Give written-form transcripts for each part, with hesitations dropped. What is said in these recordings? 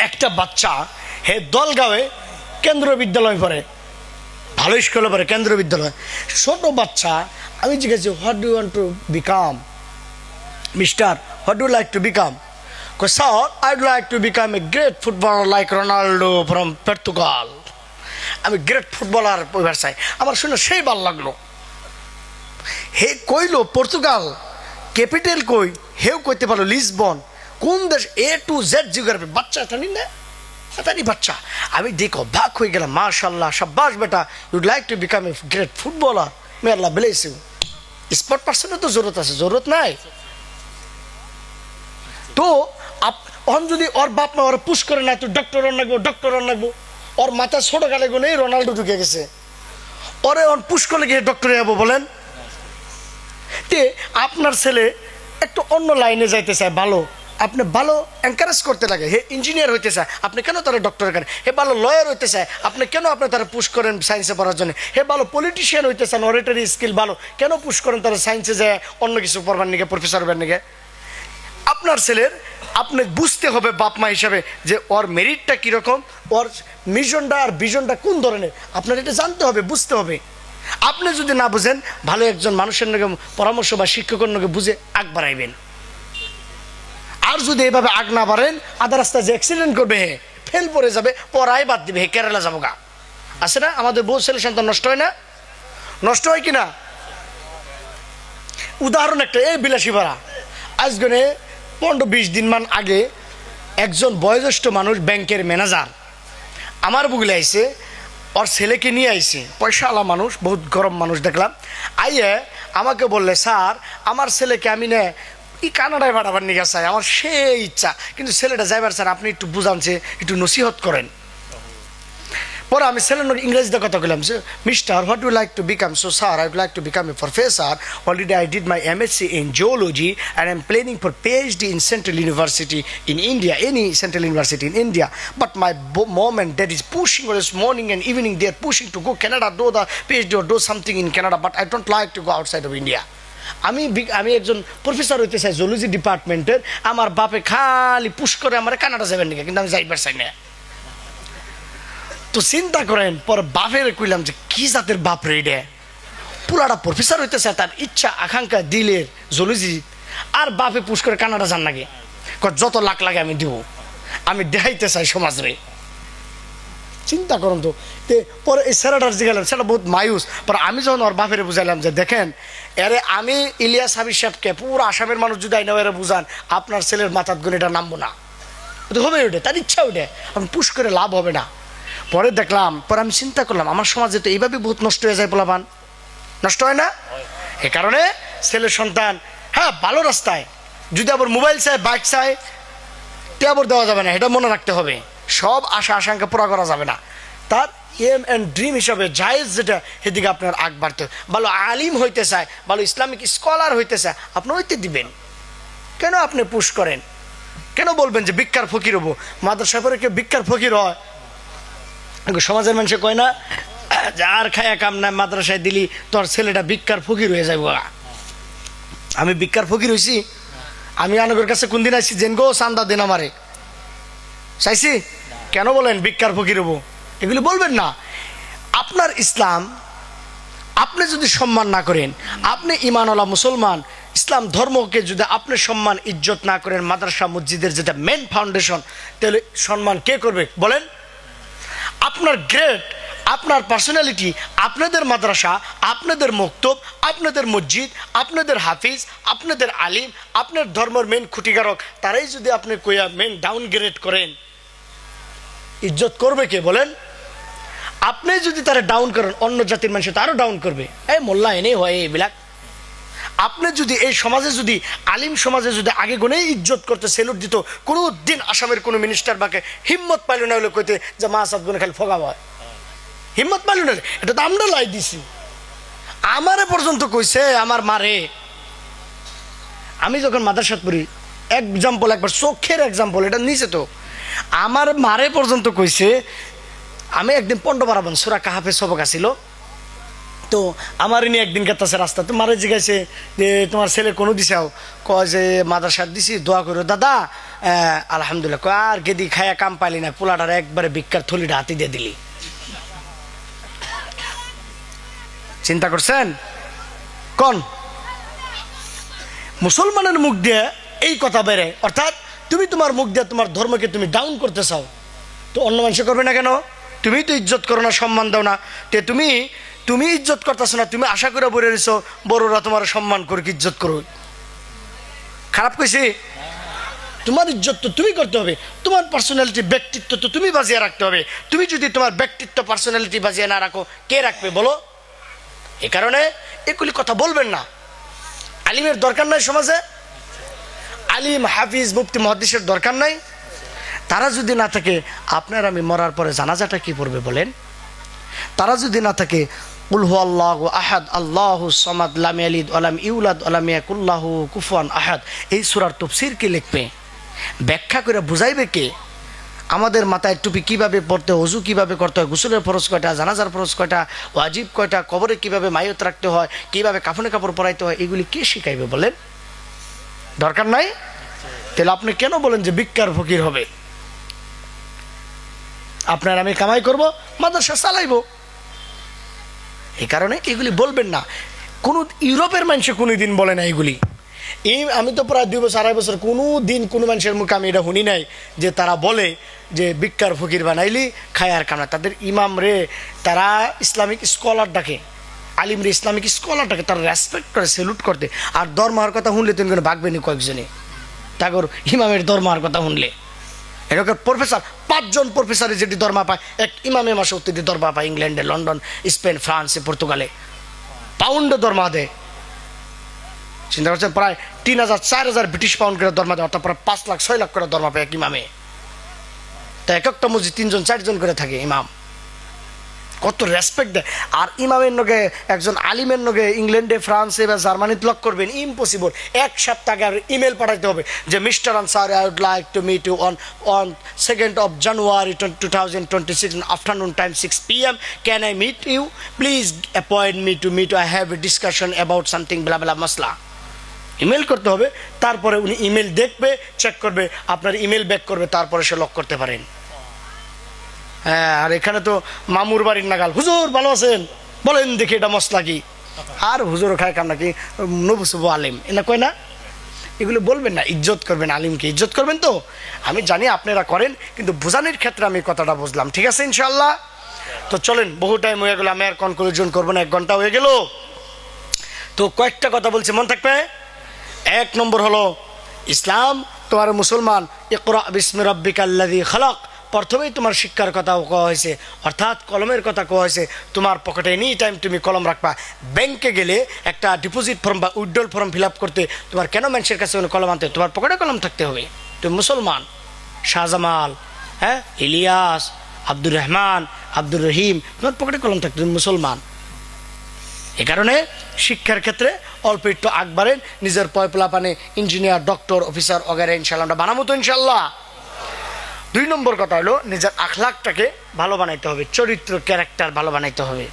একটা বাচ্চা হে দলগাঁওয়ে কেন্দ্রীয় বিদ্যালয় পড়ে, ভালো স্কুলে পড়ে, কেন্দ্রীয় বিদ্যালয়। ছোট বাচ্চা, আমি জিজ্ঞেস what do you want to become mister, what do like to become? Sir I would like to become a great footballer like Ronaldo from Portugal. আমি গ্রেট ফুটবলার পরিবার চাই। আমার শুনে সেই ভালো লাগলো। হে কইল পর্তুগাল ক্যাপিটাল কই, হেও কইতে পারলো লিসবন। কোন দেশ? এ টু জেড জিওগ্রাফি। বাচ্চা এটা নি না, এটা নি বাচ্চা। আমি দেখো ভাগ হয়ে গেলাম, মাশাল্লাহ শাবাশ বেটা, you'd like to become a great footballer, may Allah bless you. Sport পার্সনের তো জরুরত আছে, জরুরত নাই তো। এখন যদি ওর বাপ মা ওরা পুশ করে না, তো ডক্টর লাগবো, ডক্টর লাগবো। ওর মাথা ছোট কালে গুনে রোনাল্ডো ঢুকে গেছে, ওরে ওর পুশ করলে গিয়ে ডক্টরে যাবো বলেন? তে আপনার ছেলে একটু অন্য লাইনে যাইতে চায়, ভালো, আপনি ভালো এনকারেজ করতে লাগে। হে ইঞ্জিনিয়ার হইতে চায়, আপনি কেন তারা ডক্টরের কারণে? হে ভালো লয়ার হইতে চায়, আপনি কেন আপনি তারা পুশ করেন সায়েন্সে পড়ার জন্য? হে ভালো পলিটিশিয়ান হইতে চান, অরেটরি স্কিল ভালো, কেন পুশ করেন তারা সায়েন্সে যায় অন্য কিছু পড়বার নিকে, প্রফেসর হবার নিকে? আপনার ছেলের আপনি বুঝতে হবে বাপ মা হিসাবে যে ওর মেরিটটা কীরকম, ওর মিশনটা আর ভিশনটা কোন ধরনের, আপনার এটা জানতে হবে, বুঝতে হবে। আপনি যদি না বুঝেন, ভালো একজন মানুষের নাকি পরামর্শ বা শিক্ষকের নাকি বুঝে আগ বাড়াইবেন। আর যদি এভাবে আগ না বাড়েন, আধা রাস্তায় যে অ্যাক্সিডেন্ট করবে, হে ফেল পড়ে যাবে, পড়াই বাদ দিবে, হে কেরালা যাবো গা। আছে না আমাদের বহু ছেলে সন্তান নষ্ট হয় না? নষ্ট হয় কিনা? উদাহরণ একটা, এই বিলাসী ভাড়া। আজগনে 15-20 দিন মান আগে একজন বয়োজ্যেষ্ঠ মানুষ, ব্যাংকের ম্যানেজার, আমার বুগলে আইসে, ওর ছেলেকে নিয়ে আইসে, পয়সাওয়ালা মানুষ, বহুত গরম মানুষ দেখলাম। আইয়ে আমাকে বললে, স্যার আমার ছেলেকে আমি না কানাডায় পাঠাবার নিয়ে চাই, আমার সেই ইচ্ছা, কিন্তু ছেলেটা যাইবার স্যার, আপনি একটু বুঝানছে, একটু নসিহত করেন। পরে আমি ছেলের ইংরেজিতে কথা বললাম, mister what you like to become? So sir I would like to become a professor, already I did my MSc in geology and I'm planning for PhD in Central University in India, any Central University in India, but my mom and dad is pushing always morning and evening, they are pushing to go Canada, do the PhD or do something in Canada, but I don't like to go outside of India. আমি একজন professor হইতে চাই zoology ডিপার্টমেন্টের, আমার বাপে খালি push করে আমার কানাডা যাবেন নাকি, কিন্তু আমি যাইবার চাই না। তো চিন্তা করেন, পর বাপের কইলাম যে কি জাতের বাপ রে এটা, পুরাটা প্রফেসর হইতে চায়, তার ইচ্ছা আকাঙ্ক্ষা দিলের জুলজি, আর বাপে পুশ করে কানাডা যান নাকি, যত লাখ লাগে আমি দিব, আমি দেখাইতে চাই সমাজ রে। চিন্তা করুন তো। পরে এই স্যারাটার জিগালাম, সেটা বহুত মায়ুস। পরে আমি যখন ওর বাপের বুঝাইলাম যে দেখেন, এরে আমি ইলিয়াস হাবিব সাহেবকে, পুরো আসামের মানুষ যদি আইনা এরা বুঝান, আপনার ছেলের মাথার গুণ এটা নামবো না, হবে ওঠে, তার ইচ্ছা ওঠে, আমি পুশ করে লাভ হবে না। পরে দেখলাম, পরে আমি চিন্তা করলাম, আমার সমাজে তো এইভাবে বহুত নষ্ট হয়ে যায়, পোলাপান নষ্ট হয় না? এ কারণে ছেলের সন্তান, হ্যাঁ ভালো রাস্তায়, যদি আবার মোবাইল চায়, বাইক চায়, টেবর দেওয়া যাবে না, এটা মনে রাখতে হবে। সব আশা আশঙ্কা পুরা করা যাবে না। তার এম অ্যান্ড ড্রিম হিসাবে জায়েজ যেটা, সেদিকে আপনার আগ বাড়তে হবে। ভালো আলিম হইতে চায়, ভালো ইসলামিক স্কলার হইতে চায়, আপনি হইতে দিবেন। কেন আপনি পুশ করেন? কেন বলবেন যে ভিক্ষার ফকির হবো? মাদ্রাসা করে কেউ ভিক্ষার ফকির হয়? সমাজের মানুষে কয় না, যার খায়া কাম না, মাদ্রাসায় দিলি তোর ছেলেটা ভিক্ষার ফকির হয়ে যাবো। আমি ভিক্ষার ফকির হয়েছি? আমি আনগর কাছে কোন দিন আইসি জেন গো চান্দা দিন আমারে চাইছি? কেন বলেন ভিক্ষার ফকির হবো? এগুলি বলবেন না। আপনার ইসলাম আপনি যদি সম্মান না করেন, আপনি ঈমানওয়ালা মুসলমান, ইসলাম ধর্মকে যদি আপনি সম্মান ইজ্জত না করেন, মাদ্রাসা মসজিদের যেটা মেন ফাউন্ডেশন, তাহলে সম্মান কে করবে বলেন? আপনার গ্রেড, আপনার পার্সোনালিটি, আপনাদের মাদ্রাসা, আপনাদের মক্তব, আপনাদের মসজিদ, আপনাদের হাফিজ, আপনাদের আলিম, আপনার ধর্মের মেন খুঁটিকারক, তারাই যদি আপনি কইয়া মেন ডাউনগ্রেড করেন, ইজ্জত করবে কে বলেন? আপনি যদি তারা ডাউন করেন, অন্য জাতির মানুষ তারও ডাউন করবে। এই মোল্লা এনেই হয় এইবিলাক। আপনি যদি এই সমাজে, যদি আলিম সমাজে যদি আগে গুনেই ইজ্জত করতে সেলুট দিত, কোনো দিন আসামের কোনো মিনিস্টার বাকে হিম্মত পাইল না হলে কইতে যে মা সাত গুনে খালি ফোগা হয়, হিম্মত পাইল না। এটা তো আমরা লাই দিছি। আমারে পর্যন্ত কইছে, আমার মারে, আমি যখন মাদ্রাসাত পড়ি, এক্সাম্পল একবার চোখের এক্সাম্পল, এটা নিচে তো, আমার মারে পর্যন্ত কইছে, আমি একদিন পন্ডবারাবন সুরা কাহাফে সবক আসিল, তো আমার নিয়ে একদিন কাটতেছে রাস্তা, তো মারে জিজ্ঞাসে যে তোমার ছেলে কোনো দিছাও? কয় যে মাদ্রাসার দিছি, দোয়া করো দাদা, আলহামদুলিল্লাহ। আর গেদি খায়া কাম পাইলি না, পোলাটার একবারে ভিক্ষার থলিটা হাতি দিয়ে দিলি। চিন্তা করছেন? কোন মুসলমানের মুখ দিয়ে এই কথা বেরে? অর্থাৎ তুমি তোমার মুখ দিয়ে তোমার ধর্মকে তুমি ডাউন করতে চাও, তো অন্য মানুষ করবে না কেন? তুমি তো ইজ্জত করো না, সম্মান দাও না, তে তুমি ইজ্জত করতেছো না, তুমি আশা করে বলে রয়েছো বড়রা তোমার সম্মান করুক, ইজ্জত করুক। খারাপ কইছি? তোমার ইজ্জত তো তুমি করতে হবে, তোমার পার্সোনালিটি ব্যক্তিত্ব তো তুমি বাজিয়ে রাখতে হবে। তুমি যদি তোমার ব্যক্তিত্ব পার্সোনালিটি বাজিয়ে না রাখো, কে রাখবে বলো? এ কারণে এগুলি কথা বলবেন না। আলিমের দরকার নাই সমাজে, আলিম হাফিজ মুফতি মুহাদ্দিসের দরকার নাই। তারা যদি না থাকে, আপনার আমি মরার পরে জানাজাটা কি পড়বে বলেন? তারা যদি না থাকে, কুল হু আল্লাহু আহাদ আল্লাহু সামাদ লাম ইয়ালিদ ওয়া লাম ইউলাদ ওয়া লাম ইয়াকুল লাহু কুফুয়ান আহাদ, এই সূরার তাফসীর কে লিখবে, ব্যাখ্যা করে বুঝাইবে কে? আমাদের মাথায় টুপি কিভাবে পড়তে, ওযু কিভাবে করতে হয়, গোসলের ফরজ কয়টা, জানাজার ফরজ কয়টা, ওয়াজিব কয়টা, কবরে কিভাবে মাইয়ত রাখতে হয়, কিভাবে কাফনে কাপড় পরাইতে হয়, এগুলি কে শিখাইবে বলেন? দরকার নাই। তাহলে আপনি কেন বলেন যে ভিক্ষার ফকির হবে? আপনার আমি কামাই করব, মাদ্রাসা চালাইব। এই কারণে এগুলি বলবেন না। কোন ইউরোপের মানুষে কোনোদিন বলে না এগুলি। আমি তো প্রায় 2 বছর 2.5 বছর কোনো দিন কোনো মানুষের মুখে আমি এটা শুনি নাই যে তারা বলে যে ভিক্ষার ফকির বানাইলি খায়ার কামনা। তাদের ইমাম রে তারা ইসলামিক স্কলার ডাকে, আলিম রে ইসলামিক স্কলার ডাকে, তারা রেসপেক্ট করে, স্যালুট করতে। আর দরমার কথা শুনলে তুমি কোনো ভাগবেনি কয়েকজনে, তাগর ইমামের দরমার কথা শুনলে। এরকম প্রফেসর 5 জন প্রফেসরে যেটি দরমা পায়, এক ইমামে মাসে অত্যধিক দরমা পায় ইংল্যান্ডে, লন্ডন, স্পেন, ফ্রান্সে, পর্তুগালে পাউন্ডে দরমা দেয়। চিন্তা করছেন? প্রায় 3,000 4,000 ব্রিটিশ পাউন্ড করে দরমা দেয়, অর্থাৎ প্রায় 5 লাখ 6 লাখ করে দরমা পায় এক ইমামে। তা এক একটা মসজিদ 3 জন 4 জন করে থাকে ইমাম। কত রেসপেক্ট দেয়। আর ইমামের নগে একজন আলিমের নগে ইংল্যান্ডে, ফ্রান্সে বা জার্মানিতে লক করবেন ইম্পসিবল। 1 সপ্তাহ আগে ইমেল পাঠাইতে হবে যে mister Ansari, I would like to meet you on 2nd of January 2026 afternoon time 6 p.m. Can I meet you? Please appoint me to meet you. I have a discussion about something blah blah masla. Email করতে হবে, তারপরে উনি email দেখবে, check করবে, আপনার email back করবে, তারপরে সে lock করতে পারেন। হ্যাঁ, আর এখানে তো মামুর বাড়ির নাগাল, হুজুর ভালো আছেন, বলেন দেখি এটা মশলা কি, আর হুজুর খায় কাম নাকি নবুসুবু আলিম, এনা কয় না। এগুলো বলবেন না, ইজ্জত করবেন, আলিমকে ইজ্জত করবেন। তো আমি জানি আপনারা করেন, কিন্তু বোঝানোর ক্ষেত্রে আমি কথাটা বুঝলাম। ঠিক আছে ইনশাআল্লাহ? তো চলেন, বহু টাইম হয়ে গেল, আমি আর কনক্লুশন করবো না, 1 ঘন্টা হয়ে গেল। তো কয়েকটা কথা বলছি, মন থাকবে। 1 নম্বর হলো ইসলাম, তোমার মুসলমান, ইকরা বিসমি রাব্বিকাল্লাযী খালাক, প্রথমেই তোমার শিক্ষার কথা কোয়া হয়েছে, অর্থাৎ কলমের কথা কোয়া হয়েছে। তোমার পকেটে এনি টাইম তুমি কলম রাখবা। ব্যাংকে গেলে একটা ডিপোজিট ফর্ম বা উইথড্রল ফর্ম ফিল আপ করতে তোমার কেন মানুষের কাছে কলম আনতে? তোমার পকেটে কলম থাকতে হবে। তুমি মুসলমান। শাহজামাল, হ্যাঁ, ইলিয়াস, আব্দুর রহমান, আব্দুর রহিম, তোমার পকেটে কলম থাকতে, তুমি মুসলমান। এ কারণে শিক্ষার ক্ষেত্রে অল্প একটু আগ বাড়েন, নিজের পয়পলা পানে ইঞ্জিনিয়ার, ডক্টর, অফিসার অগেরা ইনশাল্লাহ আমরা বানাবো তো ইনশাল্লাহ। 2 নম্বর কথা হলো নিজের আখলাকটাকে ভালো বানাইতে হবে, চরিত্র, ক্যারেক্টার ভালো বানাইতে হবে।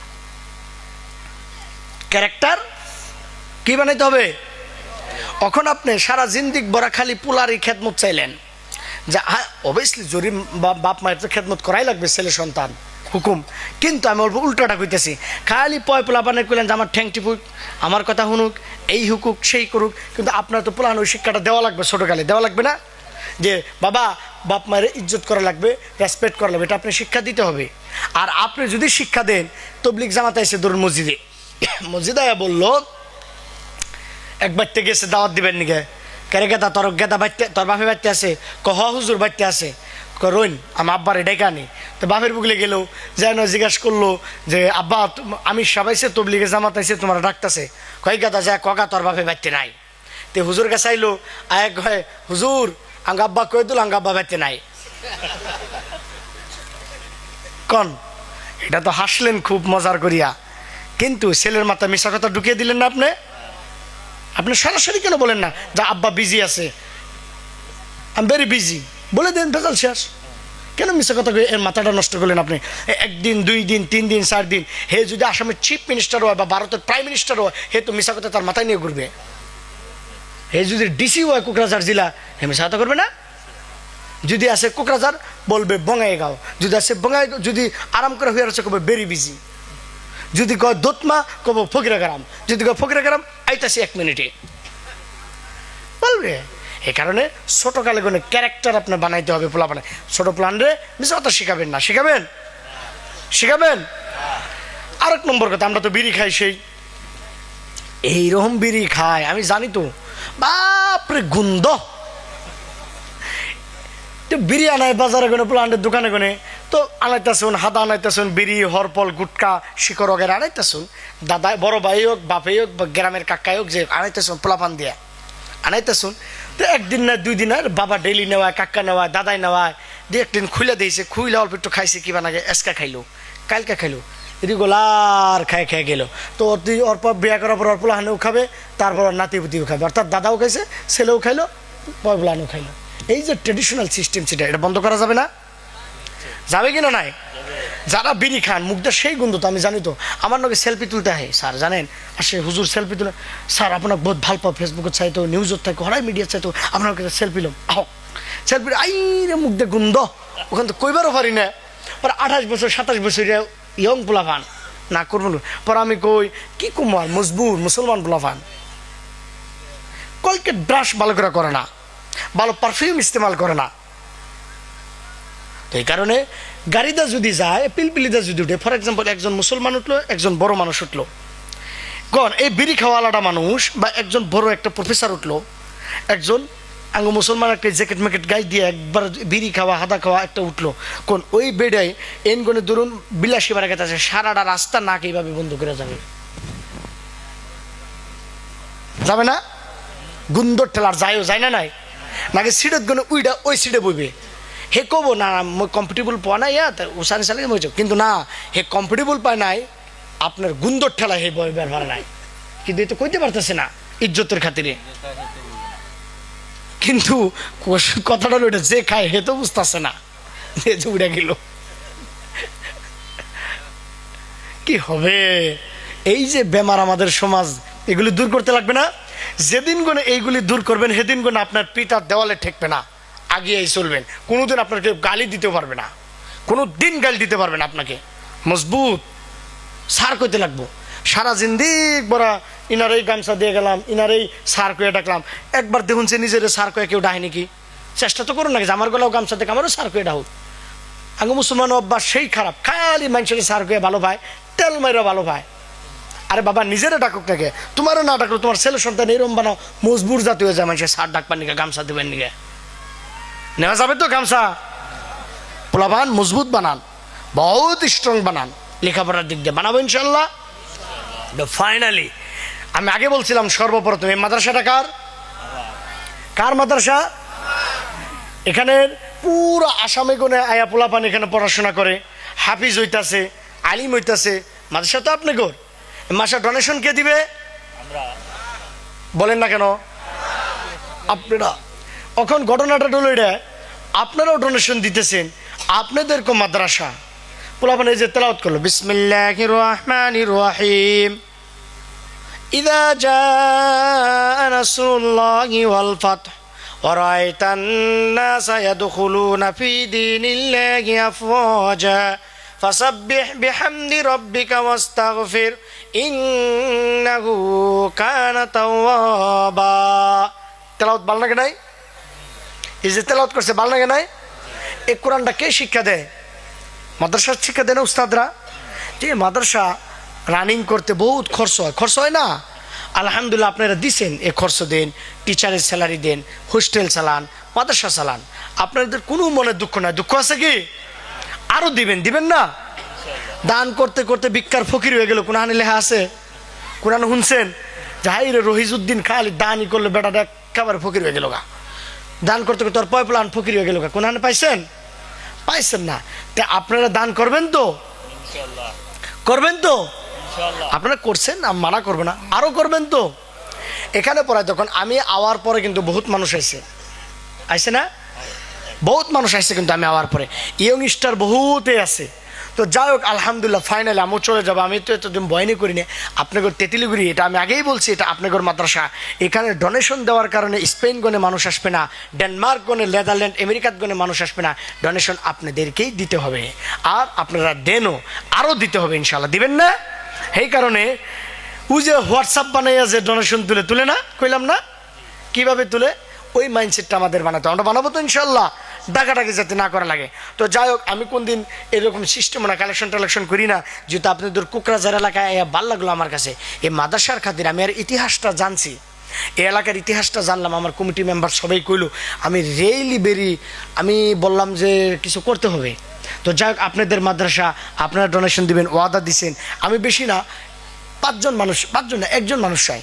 ক্যারেক্টার কি বানাইতে হবে? এখন আপনি সারা জিন্দিক বড়া খালি পুলারি খেদমত চাইলেন, যা হ্যাঁ অবভিয়াসলি জরিম বাপ মায়ের তো খেদমত করাই লাগবে, ছেলে সন্তান হুকুম, কিন্তু আমি অল্প উল্টোটা কইতেছি। খালি পয়পলা বানাই কইলেন যে আমার ঠ্যাং টিপুক, আমার কথা শুনুক, এই হুকুক সেই করুক, কিন্তু আপনার তো পুলান ওই শিক্ষাটা দেওয়া লাগবে, ছোটোকালে দেওয়া লাগবে না? যে বাবা বাপ মায়ের ইজ্জত করা লাগবে, রেসপেক্ট করা লাগবে, এটা আপনি শিক্ষা দিতে হবে। আর আপনি যদি শিক্ষা দেন, তবলিগ জামাতে এসে ধরুন মসজিদে বললো এক বাড়িতে গেছে দাওয়াত দিবেন নিকে, কেরে গেদা তোর গেদা বাড়তে, তোর বাপে বাড়তে আছে, কহ হুজুর বাড়তে আছে, রইন আমার আব্বার এটাই কানি। তো বাপের বুকলে গেলেও যেন জিজ্ঞাসা করলো যে আব্বা আমি সবাইছে তবলিগে জামাত আইসে তোমার ডাকতেছে, কয় গেদা যায় কগা তোর বাপে বাড়তে নাই। তো হুজুর কাছে আইলো, আয় কয় হুজুর আঙ্গা আব্বা কয়ে দিল আঙ্গা আব্বা বাড়তে নাই। কন এটা তো হাসলেন খুব মজার করিয়া, কিন্তু ছেলের মাথা মিশা কথা ঢুকিয়ে দিলেন না আপনি। আপনি সরাসরি কেন বলেন না যে আব্বা বিজি আছে, আই এম ভেরি বিজি, বলে দেন, ভেজাল শেষ। কেন মিশা কথা এর মাথাটা নষ্ট করলেন আপনি? 1 দিন 2 দিন 3 দিন 4 দিন, হে যদি আসামের চিফ মিনিস্টার হয় বা ভারতের প্রাইম মিনিস্টার হয়, হে তো মিশা কথা তার মাথায় নিয়ে ঘুরবে। হে যদি ডিসি হয় কোকরাঝাড় জেলা, হে মিশা কথা করবে না? যদি আসে কোকরাঝার বলবে বঙ্গাইগাঁও, যদি আসে বঙ্গাইগাঁও, যদি আরাম করে হয়ে আছে কবে বেরি বিজি, যদি কয় দোতমা কব ফকিরাগ্রাম, যদি কয় ফকিরাগ্রাম আইতাছি 1 মিনিটে বলবে। এই কারণে ছোটকালে কোনো ক্যারেক্টার আপনার বানাইতে হবে। পোলা বানায় ছোট প্লান রে মিস অত শিখাবেন না, শিখাবেন শিখাবেন। আরেক নম্বর কথা, আমরা তো বিড়ি খাই, সেই এইরকম বিড়ি খায় আমি জানি তো, বাপরে গন্ধ। তো বিড়ি আনায় বাজারে গনে, প্লান্টের দোকানে গনে, তো আনাইতেছুন হাদা, আনাইতেছুন বিড়ি, হরপল, গুটকা, শিকড় ওগের আনাইতেছুন। দাদা বড় ভাই হোক, বাপে হোক, বা গ্রামের কাকাই হোক, যে আনাইতেছুন পোলাপান দিয়া আনাইতেছুন। তো একদিন না 2 দিন আর বাবা ডেলি নেওয়ায়, কাকা নেওয়ায়, দাদাই নেওয়ায়, দিয়ে একদিন খুলে দিয়েছে, খুইলে অল্প একটু খাইছে, কি বানাগে এসকা খাইলো, কালকে খাইলো, রেগুলার খাই খেয়ে গেল। তো ওর পর বিয়ে করার পর ওর পোলাহানেও খাবে, তারপর ওর নাতিপুতিও খাবে, অর্থাৎ দাদাও খাইছে, ছেলেও খাইলো, পোলাহানেও খাইলো। এই যে ট্রেডিশনাল সিস্টেম, সেটা এটা বন্ধ করা যাবে না? যাবে কিনা নাই? যারা বিড়ি খান মুখটা সেই গন্ধ তো আমি জানি তো। আমার নাকি সেলফি তুলতে হয় স্যার, জানেন, আসে হুজুর সেলফি তুলে, স্যার আপনাকে বহুত ভাল পাও, ফেসবুকে চাইতো, নিউজত থাকো, হরাই মিডিয়া চাইতো, আপনার কাছে সেলফি লো, আহ সেলফি, আই রে মুখ দিয়ে গন্ধ, ওখান তো কইবারও পারি না। পরে 28 বছর 27 বছর ইয়ং পোলাফান না করবো, পর আমি কই কি কুমার মজবুর মুসলমান পোলাফান, কলকেট ব্রাশ ভালো করে করে না, ভালো পারফিউম ইস্তেমাল করে না। তো এই কারণে গাড়িটা যদি যায়, পিলপিলিটা যদি উঠে, ফর এক্সাম্পল একজন মুসলমান উঠলো, একজন বড় মানুষ উঠলো, কন এই বিড়ি খাওয়ালাটা মানুষ বা একজন বড় একটা প্রফেসর উঠলো, একজন আঙ্গ মুসলমান একটা জ্যাকেট ম্যাকেট গায়ে দিয়ে একবার বিড়ি খাওয়া হাদা খাওয়া একটা উঠলো, কোন ওই বেডায় এন গনে ধরুন বিলাসী বাড়া গেছে, সারাটা রাস্তা নাক এইভাবে বন্ধ করে যাবে, যাবে না? গুন্দর ঠেলার যায়ও যায় না, নাই নাকি সিটের গনে উইটা ওই সিটে বইবে, হে কব না কমফর্টেবল পাওয়া নাই, উসানি চালে কিন্তু না, হে কমফর্টেবল পায় নাই, আপনার গুন্দর ঠেলা হে বই ব্যবহার নাই, কিন্তু এ তো কইতে পারতেছে না ইজ্জতের খাতিরে। কিন্তু কথাটা হলো এটা, যে খায় হে তো বুঝতেছে না যে উড়ে গেল, কি হবে? এই যে বেমার আমাদের সমাজ, এগুলি দূর করতে লাগবে না? যেদিন কোনে এইগুলি দূর করবেন, সেদিন কোনে আপনার পিতার দেওয়ালে ঠেকবে না, আগিয়েই চলবেন, কোনোদিন আপনাকে গালি দিতে পারবে না, কোনো দিন গালি দিতে পারবে না আপনাকে, মজবুত সার কইতে লাগবো সারা জিন্দিক বড়া, ইনারেই গামছা দিয়ে গেলাম, ইনারেই সার কয়ে ডাকলাম, একবার দেখুন সে নিজের সার কয়ে কেউ ডাহে নাকি? চেষ্টা তো করুন নাকি, আমার গলাও গামছা দেখে আমারও সার কয়ে ডাহুক। আগে মুসলমান অভ্যাস সেই খারাপ, খালি মানুষের সার কয়ে ভালো পায়, তেল মাইরা ভালো পায়। আরে বাবা নিজেরা ডাকুক নাকি, তোমারও না ডাকলো, তোমার ছেলে সন্তান এরম বানাও, মজবুর জাতি হয়ে যায়, মানুষের সার ডাকবার নিকে, গামছা দেবেন নিকে, নেওয়া যাবে তো গামছা? পোলাবান মজবুত বানান, বহুত স্ট্রং বানান, লেখাপড়ার দিক দিয়ে বানাবো ইনশাল্লাহ। ফাইনালি আমি আগে বলছিলাম, সর্বপ্রথম এই মাদ্রাসাটা কার? কার মাদ্রাসা? এখানে পুরো আসামে কোনে আয়া পোলাপান এখানে পড়াশোনা করে, হাফিজ হইতাছে, আলিম হইতাছে, মাদ্রাসা তো আপনি গোর, মাসা ডোনেশন কে দিবে? বলেন না কেন? আপনারা। এখন ঘটনাটা হলো এটা, আপনারাও ডোনেশন দিতেছেন, আপনাদেরকে মাদ্রাসা পোলাপান এই যে তেলাওয়াত করলো, বিসমিল্লাহির রহমানির রহিম, ইযা জাআ নাসরুল্লাহি ওয়াল ফাতহ ওয়া রাআইতান নাসা ইয়াদখুলুনা ফি দীনিল্লাহি আফওয়াজা ফাসাব্বিহ বিহামদি রাব্বিকা ওয়াস্তাগফির ইন্নাহু কানা তাওয়াবা। তেলাওয়াত ভালো লাগে নাই? এই যে তেলাওয়াত করছে ভালো লাগে নাই? এই কোরআনটা কে শিক্ষা দেয়? মাদ্রাসার শিক্ষা দেয় না উস্তাদরা? যে মাদ্রাসা রানিং করতে বহুত খরচ হয়, খরচ হয় না? আলহামদুলিল্লাহ আপনারা দিছেন, এ খরচ দেন, টিচারের স্যালারি দেন, হোস্টেল চালান, মাদ্রাসা চালান, আপনাদের কোনো মনে দুঃখ নাই। দুঃখ আছে কি? আরো দিবেন, দিবেন না? দান করতে করতে ভিক্ষার ফকির হয়ে গেল, কোরআনে লেখা আছে, কোরআন শুনছেন যে হাই রে রহিজউদ্দিন খালি দানই করলে বেটাটা একেবারে ফকির হয়ে গেল গা, দান করতে করতে তোর পয়পলান ফকির হয়ে গেল গা, কোরআনে পাইছেন? পাইছেন না? তা আপনারা দান করবেন তো? করবেন তো? আপনারা করছেন, আমি মানা করবো না, আরো করবেন তো? এখানে পড়ায় তখন আমি আওয়ার পরে কিন্তু বহুত মানুষ আইছে, আইছে না? বহুত মানুষ আসছে কিন্তু আমি আওয়ার পরে, ইয়ং স্টার বহুতে আছে। তো যাই হোক আলহামদুলিল্লাহ ফাইনালি আমি চলে যাবো। আমি তো এতদিন বয়নি করি না আপনাদের তেঁতুলিগুড়ি, এটা আমি আগেই বলছি, এটা আপনাদের মাদ্রাসা। এখানে ডোনেশন দেওয়ার কারণে স্পেন গণে মানুষ আসবে না, ডেনমার্ক গণে, নেদারল্যান্ড, আমেরিকাত গণে মানুষ আসবে না। ডোনেশন আপনাদেরকেই দিতে হবে, আর আপনারা দেনও আরও দিতে হবে ইনশাল্লাহ। দিবেন না? এই কারণে ও যে হোয়াটসঅ্যাপ বানাইয়া যে ডোনেশন তুলে না, কইলাম না কিভাবে তুলে, ওই মাইন্ডসেটটা আমাদের বানাতে, আমরা বানাবো তো ইনশাল্লাহ, ডাকাটাকি যাতে না করা লাগে। তো যাই হোক, আমি কোন দিন এরকম সিস্টেম না কালেকশন টালেকশন করি না, যেহেতু আপনাদের কোকরাঝার এলাকায় ভাল লাগলো আমার কাছে। এই মাদ্রাসার খাতির আমি আর ইতিহাসটা জানছি, এই এলাকার ইতিহাসটা জানলাম, আমার কমিটি মেম্বার সবাই কইল, আমি রিয়েলি আমি বললাম যে কিছু করতে হবে। তো যাই হোক, আপনাদের মাদ্রাসা, আপনারা ডোনেশন দিবেন ওয়াদা দিছেন। আমি বেশি না, 5 জন না, একজন মানুষ চাই,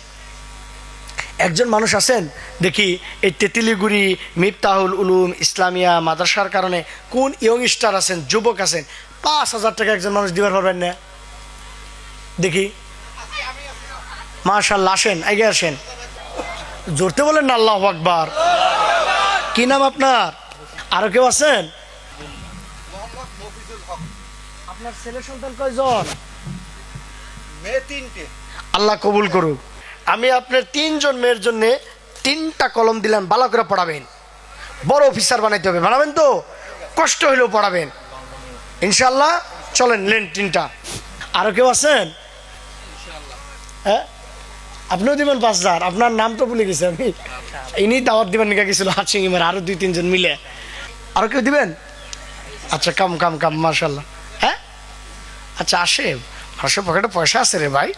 একজন মানুষ আছেন দেখি এই তেঁতুলিগুড়ি মিফতাহুল উলুম ইসলামিয়া মাদ্রাসার কারণে কোন ইয়ংস্টার আছেন, যুবক আছেন, 5,000 টাকা একজন মানুষ দিবার পারবেন না দেখি? মাশাআল্লাহ, আসেন, আগে আসেন, জোরতে বলেন না আল্লাহু আকবার। কি নাম আপনার? আরো কেউ আছেন? আপনার ছেলে সন্তান কয়জন? মেয়ে 3টে। আল্লাহ কবুল করুক। আমি আপনার 3 জন মেয়ের জন্য 3টা কলম দিলাম, ভালো করে পড়াবেন, বড় অফিসার বানাইতে হবে, বানাবেন তো? কষ্ট হইলেও পড়াবেন ইনশাল্লাহ। চলেন, লেন 3টা। আরো কেউ আছেন? হ্যাঁ, আপনিও দিবেন 5,000। আপনার নাম তো ভুলে গেছি আমি, ইনি দাওয়াত দিবেন নিকা গেছিল হাটসিংমার, আরো 2-3 জন মিলে। আরো কেউ দিবেন? আচ্ছা, কাম মাশাল্লাহ। হ্যাঁ, আচ্ছা, আসে মানুষের পকেটে পয়সা আছে রে ভাই।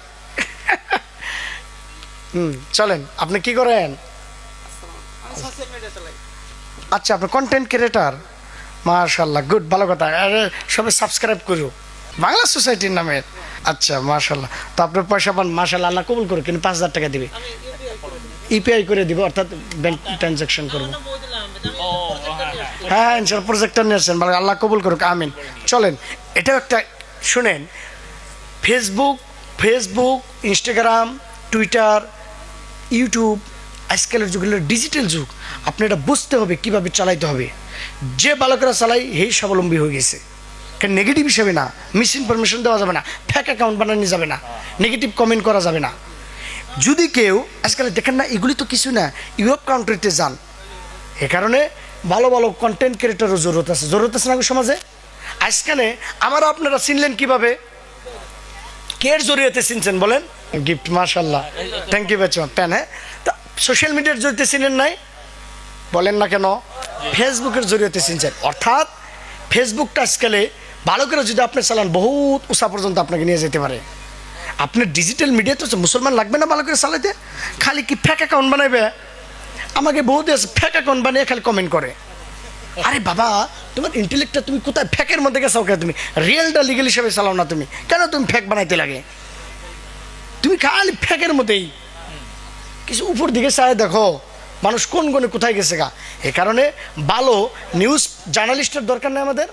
চলেন, আপনি কি করেন? আচ্ছা, আপনি কন্টেন্ট ক্রিয়েটার, মাশাল্লাহ, গুড, ভালো কথা। আরে সবাই সাবস্ক্রাইব করো বাংলা সোসাইটির নামে। আচ্ছা, মাশাল্লাহ। তো আপনার পয়সা পান, মাশাল্লাহ, আল্লাহ কবুল করো। কিন্তু 5,000 টাকা দিবে, ইউপিআই করে দিব, অর্থাৎ ব্যাংক ট্রানজাকশন করবো। হ্যাঁ, ইনশাল্লাহ, প্রজেক্টর নিয়েছেন, ভালো, আল্লাহ কবুল করুক, আমিন। চলেন, এটাও একটা শুনেন, ফেসবুক, ইনস্টাগ্রাম, টুইটার, ইউটিউব, আজকালের যুগ হলো ডিজিটাল যুগ। আপনি এটা বুঝতে হবে কীভাবে চালাইতে হবে। যে বালকরা চালাই সেই স্বাবলম্বী হয়ে গেছে, কারণ নেগেটিভ হিসাবে না, মিস ইনফরমেশন দেওয়া যাবে না, ফেক অ্যাকাউন্ট বানানো যাবে না, নেগেটিভ কমেন্ট করা যাবে না। যদি কেউ আজকাল দেখেন না, এগুলি তো কিছু না, ইউরোপ কান্ট্রিতে যান, এ কারণে ভালো ভালো কন্টেন্ট ক্রিয়েটারও জরুরত আছে না সমাজে। আজকালে আমারও আপনারা চিনলেন কিভাবে, কের জরিয়াতে চিনছেন বলেন? গিফট, মাশাল্লাহ, থ্যাংক ইউ বেচন প্যান। হ্যাঁ, তো সোশ্যাল মিডিয়ার জরিয়াতে চিনেন নাই বলেন না কেন? ফেসবুকের জরিয়াতে চিনছেন। অর্থাৎ ফেসবুকটা আজকালে ভালো করে যদি আপনি চালান, বহুত উঁচা পর্যন্ত আপনাকে নিয়ে যেতে পারে। আপনার ডিজিটাল মিডিয়া তো মুসলমান লাগবে না ভালো করে চালাইতে, খালি কি ফেক অ্যাকাউন্ট বানাইবে? আমাকে বহুত ফেক অ্যাকাউন্ট বানিয়ে খালি কমেন্ট করে। আরে বাবা, তোমার ইন্টেলেক্টটা তুমি কোথায় ফেকের মধ্যে গেছাও? কেন তুমি রিয়েলটা লিগেল হিসেবে চালাও না? তুমি কেন তুমি ফেক বানাইতে লাগে? তুমি খালি ফেকের মধ্যেই কিছু উপর দিকে চায় দেখো মানুষ কোন গণে কোথায় গেছে গা। এ কারণে ভালো নিউজ জার্নালিস্টের দরকার নেই আমাদের।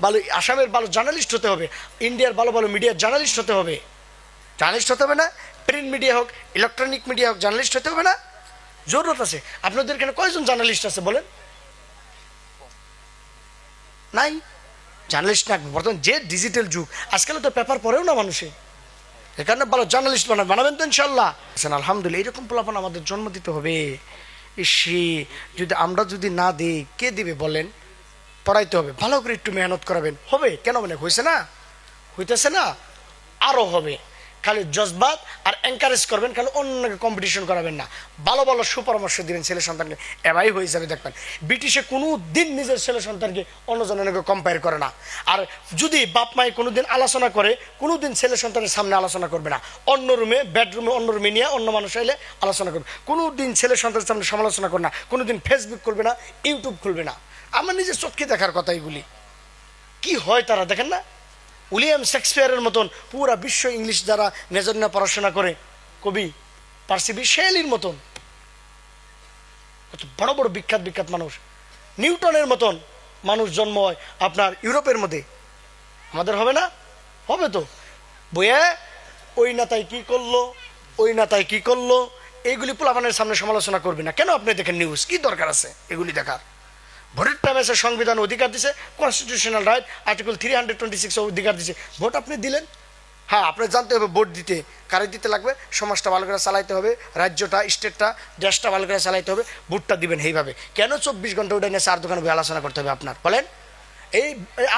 ভালো আসামের ভালো জার্নালিস্ট হতে হবে, ইন্ডিয়ার ভালো ভালো মিডিয়ার জার্নালিস্ট হতে হবে। জার্নালিস্ট হতে হবে না, প্রিন্ট মিডিয়া হোক, ইলেকট্রনিক মিডিয়া হোক, জার্নালিস্ট হতে হবে না? জরুরত আছে। আপনাদের এখানে কয়জন জার্নালিস্ট আছে বলেন? নাই, জার্নালিস্ট না। বর্তমান যে ডিজিটাল যুগ, আজকাল তো পেপার পড়েও না মানুষে, এখানে ভালো জার্নালিস্ট বানাবেন তো ইনশাল্লাহ। আলহামদুলিল্লাহ, এরকম পোলাপান আমাদের জন্ম দিতে হবে। যদি আমরা যদি না দিই, কে দিবে বলেন? পড়াইতে হবে, ভালো করে একটু মেহনত করাবেন, হবে কেন? মানে হয়েছে না, হইতেছে না, আরও হবে। খালি জজবাত আর এনকারেজ করবেন, খালি অন্যকে কম্পিটিশন করাবেন না। ভালো ভালো সুপরামর্শ দিবেন ছেলে সন্তানকে, এবাই হয়ে যাবে। দেখবেন ব্রিটিশে কোনো দিন নিজের ছেলে সন্তানকে অন্যজনকে কম্পেয়ার করে না। আর যদি বাপ মায়ে কোনো দিন আলোচনা করে, কোনো দিন ছেলে সন্তানের সামনে আলোচনা করবে না। অন্য রুমে, বেডরুমে, অন্য রুমে নিয়ে অন্য মানুষ এলে আলোচনা করবে। কোনো দিন ছেলে সন্তানের সামনে সমালোচনা করবে না, কোনো দিন ফেসবুক করবে না, ইউটিউব খুলবে না। আমার নিজের চোখে দেখার কথা এগুলি। কি হয় তারা দেখেন না? উইলিয়াম শেক্সপিয়ারের মতন পুরা বিশ্ব ইংলিশ যারা মেজর নিয়ে পড়াশোনা করে, কবি পার্সি শেলির মতন বড় বড় বিখ্যাত মানুষ, নিউটনের মতন মানুষ জন্ম হয় আপনার ইউরোপের মধ্যে। আমাদের হবে না? হবে তো। বইয়ে ওই নেতায় কি করলো, ওই নেতায় কি করলো, এইগুলি পোলাপানের সামনে সমালোচনা করবে না কেন? আপনি দেখেন নিউজ, কি দরকার আছে এগুলি দেখার? ভোটের টাইমে এসে সংবিধান অধিকার দিছে, কনস্টিটিউশনাল রাইট আর্টিকেল 326 অধিকার দিছে, ভোট আপনি দিলেন। হ্যাঁ, আপনি জানতে হবে ভোট দিতে কারে দিতে লাগবে, সমাজটা ভালো করে চালাইতে হবে, রাজ্যটা স্টেটটা দেশটা ভালো করে চালাইতে হবে, ভোটটা দিবেন এইভাবে। কেন 24 ঘন্টা ওটা নিয়ে 4 দোকানে বসে আলোচনা করতে হবে আপনার, বলেন? এই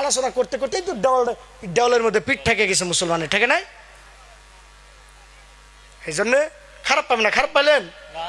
আলোচনা করতে করতেই তো দেওয়ালের মধ্যে পিঠ ঠেকে গেছে মুসলমানের, ঠেকে নাই? এই জন্যে খারাপ পাবেন না, খারাপ পাইলেন? না